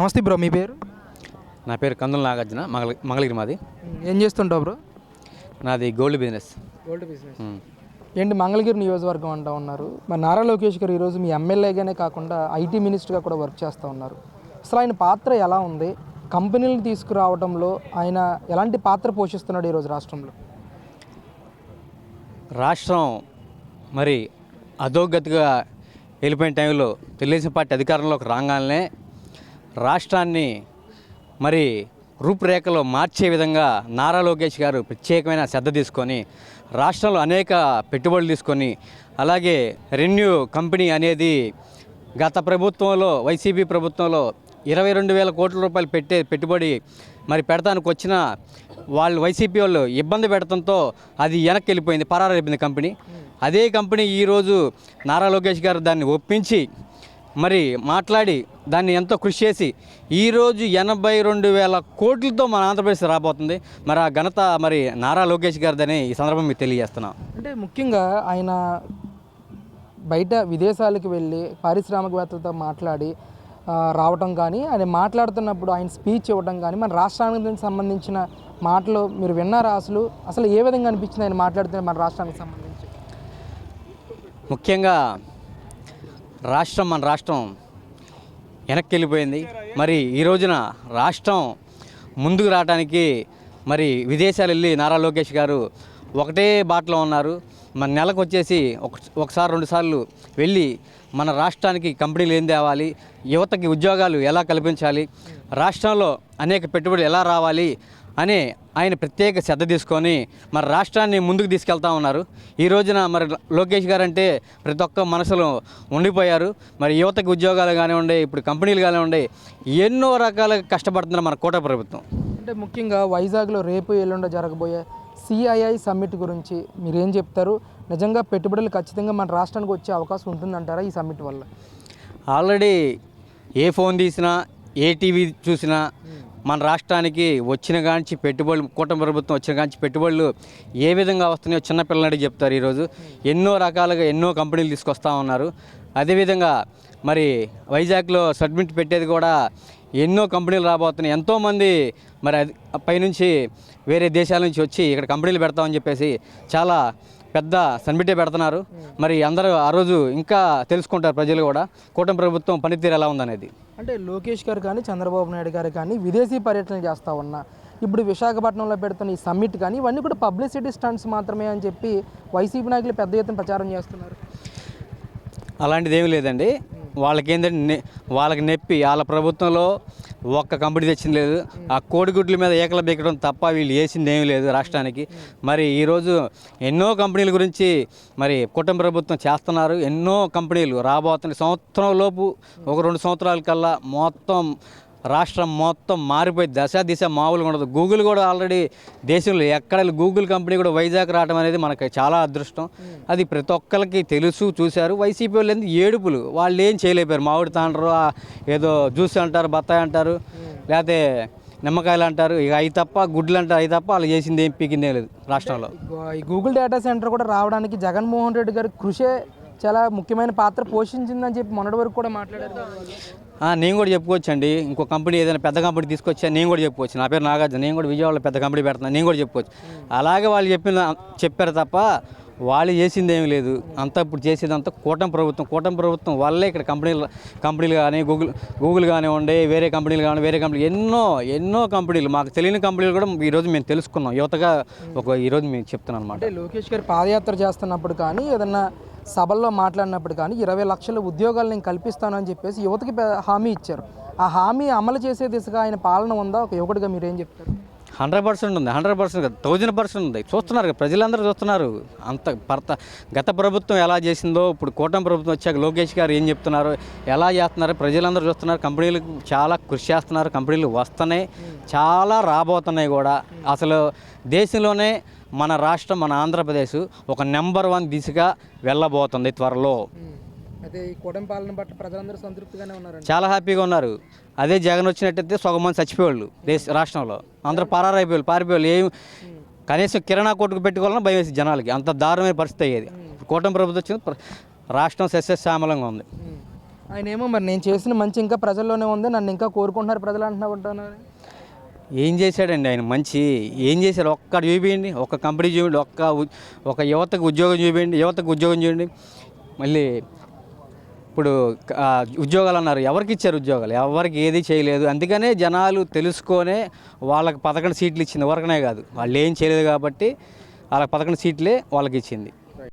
నమస్తే బ్రో, మీ పేరు? నా పేరు కందుల నాగార్జున, మంగళగిరి మాది. ఏం చేస్తుంటావు బ్రో? నాది గోల్డ్ బిజినెస్. Gold business. ఏంటి మంగళగిరి నియోజకవర్గం అంటూ ఉన్నారు. మరి నారా లోకేష్ గారు ఈరోజు మీ ఎమ్మెల్యేగానే కాకుండా ఐటీ మినిస్టర్గా కూడా వర్క్ చేస్తూ ఉన్నారు. అసలు ఆయన పాత్ర ఎలా ఉంది? కంపెనీలను తీసుకురావడంలో ఆయన ఎలాంటి పాత్ర పోషిస్తున్నాడు ఈరోజు రాష్ట్రంలో? రాష్ట్రం మరి అధోగతిగా వెళ్ళిపోయిన టైంలో తెలుగుదేశం పార్టీ అధికారంలోకి రాగానే రాష్ట్రాన్ని మరి రూపురేఖలో మార్చే విధంగా నారా లోకేష్ గారు ప్రత్యేకమైన శ్రద్ధ తీసుకొని రాష్ట్రంలో అనేక పెట్టుబడులు తీసుకొని, అలాగే రెన్యూ కంపెనీ అనేది గత ప్రభుత్వంలో వైసీపీ ప్రభుత్వంలో 22,000 కోట్ల రూపాయలు పెట్టుబడి మరి పెడతానికి వచ్చిన వాళ్ళు వైసీపీ వాళ్ళు ఇబ్బంది పెడతంతో అది వెనక్కి వెళ్ళిపోయింది, పరారైపోయింది కంపెనీ. అదే కంపెనీ ఈరోజు నారా లోకేష్ గారు దాన్ని ఒప్పించి మరి మాట్లాడి దాన్ని ఎంతో కృషి చేసి ఈరోజు 82,000 కోట్లతో మన ఆంధ్రప్రదేశ్ రాబోతుంది. మరి ఆ ఘనత మరి నారా లోకేష్ గారిదని ఈ సందర్భం మీకు తెలియజేస్తున్నాం. అంటే ముఖ్యంగా ఆయన బయట విదేశాలకు వెళ్ళి పారిశ్రామికవేత్తలతో మాట్లాడి రావటం కానీ, ఆయన మాట్లాడుతున్నప్పుడు ఆయన స్పీచ్ ఇవ్వడం కానీ, మన రాష్ట్రానికి సంబంధించిన మాటలు మీరు విన్నారా? అసలు ఏ విధంగా అనిపించింది ఆయన మాట్లాడుతున్న మన రాష్ట్రానికి సంబంధించి? ముఖ్యంగా మన రాష్ట్రం వెనక్కి వెళ్ళిపోయింది. మరి ఈ రోజున రాష్ట్రం ముందుకు రావడానికి మరి విదేశాలు వెళ్ళి నారా లోకేష్ గారు ఒకటే బాటలో ఉన్నారు. మన నెలకు వచ్చేసి ఒకసారి 2 సార్లు వెళ్ళి మన రాష్ట్రానికి కంపెనీలు ఏం తేవాలి, యువతకి ఉద్యోగాలు ఎలా కల్పించాలి, రాష్ట్రంలో అనేక పెట్టుబడులు ఎలా రావాలి అని ఆయన ప్రత్యేక శ్రద్ధ తీసుకొని మరి రాష్ట్రాన్ని ముందుకు తీసుకెళ్తా ఉన్నారు. ఈ రోజున మరి లోకేష్ గారు అంటే ప్రతి ఒక్క మనసులో ఉండిపోయారు. మరి యువతకి ఉద్యోగాలు కానివ్వండి, ఇప్పుడు కంపెనీలు కానివ్వండి, ఎన్నో రకాలుగా కష్టపడుతున్నారు మన కూటమి ప్రభుత్వం. అంటే ముఖ్యంగా వైజాగ్లో రేపు ఎల్లుండ జరగబోయే CII సమ్మిట్ గురించి మీరేం చెప్తారు? నిజంగా పెట్టుబడులు ఖచ్చితంగా మన రాష్ట్రానికి వచ్చే అవకాశం ఉంటుందంటారా ఈ సమ్మిట్ వల్ల? ఆల్రెడీ ఏ ఫోన్ తీసినా, ఏ టీవీ చూసినా మన రాష్ట్రానికి వచ్చిన కాంచి పెట్టుబడులు, కూటమి ప్రభుత్వం వచ్చిన కాంచి పెట్టుబడులు ఏ విధంగా వస్తున్నాయో చిన్నపిల్లలకి చెప్తారు. ఈరోజు ఎన్నో రకాలుగా ఎన్నో కంపెనీలు తీసుకొస్తూ ఉన్నారు. అదేవిధంగా మరి వైజాగ్లో సబ్మిట్ పెట్టేది కూడా ఎన్నో కంపెనీలు రాబోతున్నాయి. ఎంతోమంది మరి పైనుంచి వేరే దేశాల నుంచి వచ్చి ఇక్కడ కంపెనీలు పెడతామని చెప్పేసి చాలా పెద్ద సన్మిటే పెడుతున్నారు. మరి అందరూ ఆ రోజు ఇంకా తెలుసుకుంటారు ప్రజలు కూడా కూటమి ప్రభుత్వం పనితీరు ఎలా ఉందనేది. అంటే లోకేష్ గారు కానీ, చంద్రబాబు నాయుడు గారు కానీ విదేశీ పర్యటనలు చేస్తూ ఉన్నా, ఇప్పుడు విశాఖపట్నంలో పెడుతున్న ఈ సమ్మిట్ కానీ ఇవన్నీ కూడా పబ్లిసిటీ స్టంట్స్ మాత్రమే అని చెప్పి వైసీపీ నాయకులు పెద్ద ఎత్తున ప్రచారం చేస్తున్నారు. అలాంటిది ఏమీ లేదండి. వాళ్ళకి నొప్పి వాళ్ళ ప్రభుత్వంలో ఒక్క కంపెనీ తెచ్చింది లేదు. ఆ కోడిగుడ్ల మీద ఏకల బెక్కడం తప్ప వీళ్ళు వేసింది ఏమీ లేదు రాష్ట్రానికి. మరి ఈరోజు ఎన్నో కంపెనీల గురించి మరి కుటుంబ ప్రభుత్వం చేస్తున్నారు. ఎన్నో కంపెనీలు రాబోతున్నాయి. సంవత్సరం లోపు ఒక 2 సంవత్సరాల కల్లా మొత్తం రాష్ట్రం మొత్తం మారిపోయి దిశ మామూలుగా ఉండదు. గూగుల్ కూడా ఆల్రెడీ దేశంలో ఎక్కడ గూగుల్ కంపెనీ కూడా వైజాగ్ రావడం అనేది మనకి చాలా అదృష్టం. అది ప్రతి ఒక్కరికి తెలుసు, చూశారు. వైసీపీ వాళ్ళు ఎందుకు ఏడుపులు, వాళ్ళు ఏం చేయలేపారు. మామిడి తాండ్రు, ఏదో జ్యూస్ అంటారు, బత్తాయి అంటారు, లేకపోతే నిమ్మకాయలు అంటారు, ఇక అవి తప్ప గుడ్లు అంటారు, అవి తప్ప వాళ్ళు చేసింది ఏం పీకిందే లేదు రాష్ట్రంలో. ఈ గూగుల్ డేటా సెంటర్ కూడా రావడానికి జగన్మోహన్ రెడ్డి గారి కృషే చాలా ముఖ్యమైన పాత్ర పోషించిందని చెప్పి మొన్నటి వరకు కూడా మాట్లాడారు. నేను కూడా చెప్పుకోవచ్చు అండి. ఇంకో కంపెనీ ఏదైనా పెద్ద కంపెనీ తీసుకొచ్చా నేను కూడా చెప్పుకోవచ్చు. నా పేరు నాగార్జున, నేను కూడా విజయవాడలో పెద్ద కంపెనీ పెడుతున్నాను, నేను కూడా చెప్పుకోవచ్చు. అలాగే వాళ్ళు చెప్పారు తప్ప వాళ్ళు చేసింది ఏమీ లేదు. అంతా ఇప్పుడు చేసేదంతా కూటమి ప్రభుత్వం వల్లే ఇక్కడ కంపెనీలు కానీ గూగుల్ కానివ్వండి, వేరే కంపెనీలు ఎన్నో కంపెనీలు, మాకు తెలియని కంపెనీలు కూడా ఈరోజు మేము తెలుసుకున్నాం. యువతగా ఈరోజు మేము చెప్తున్నాం అనమాట. అంటే లోకేష్ గారు పాదయాత్ర చేస్తున్నప్పుడు కానీ, ఏదన్నా సభల్లో మాట్లాడినప్పుడు కానీ 20 లక్షల ఉద్యోగాలు నేను కల్పిస్తానని చెప్పేసి యువతకి హామీ ఇచ్చారు. ఆ హామీ అమలు చేసే దిశగా ఆయన పాలన ఉందా? ఒక యువకుడిగా మీరేం చెప్తారు? 100% ఉంది. 100% 1000% ఉంది. చూస్తున్నారు, ప్రజలందరూ చూస్తున్నారు. గత ప్రభుత్వం ఎలా చేసిందో ఇప్పుడు కూటమి ప్రభుత్వం వచ్చాక లోకేష్ గారు ఏం చెప్తున్నారు, ఎలా చేస్తున్నారు, ప్రజలందరూ చూస్తున్నారు. కంపెనీలకు చాలా కృషి చేస్తున్నారు. కంపెనీలు వస్తున్నాయి, చాలా రాబోతున్నాయి కూడా. అసలు దేశంలోనే మన రాష్ట్రం, మన ఆంధ్రప్రదేశ్ ఒక నెంబర్ 1 దిశగా వెళ్ళబోతుంది త్వరలో. అదే ఈ కూటమి పాలన పట్ల ప్రజలందరూ సంతృప్తిగానే ఉన్నారు, చాలా హ్యాపీగా ఉన్నారు. అదే జగన్ వచ్చినట్టయితే సగం మంది చచ్చిపోయేవాళ్ళు రాష్ట్రంలో. అందరూ పారిపోయేవాళ్ళు. ఏం కనీసం కిరాణా కొట్టుకు పెట్టుకోవాలన్నా భయం వేసి జనాలకి, అంత దారుణమైన పరిస్థితి అయ్యేది. కూటమి ప్రభుత్వం వచ్చింది, రాష్ట్రం సస్యశ్యామలంగా ఉంది. ఆయన ఏమో మరి నేను చేసిన మంచి ఇంకా ప్రజల్లోనే ఉంది, నన్ను ఇంకా కోరుకుంటున్నారు ప్రజలు అంటున్నారు. ఏం చేశాడండి ఆయన మంచి? ఏం చేశాడు? ఒక్కటి చూపించండి, ఒక్క కంపెనీ చూపించండి, ఒక యువతకు ఉద్యోగం చూపించండి, యువతకు ఉద్యోగం చూడండి. మళ్ళీ ఇప్పుడు ఉద్యోగాలు అన్నారు, ఎవరికి ఇచ్చారు ఉద్యోగాలు? ఎవరికి ఏది చేయలేదు. అందుకనే జనాలు తెలుసుకొనే వాళ్ళకి 11 సీట్లు ఇచ్చింది, ఎవరికనే కాదు. వాళ్ళు ఏం చేయలేదు కాబట్టి వాళ్ళకి 11 సీట్లే వాళ్ళకి ఇచ్చింది.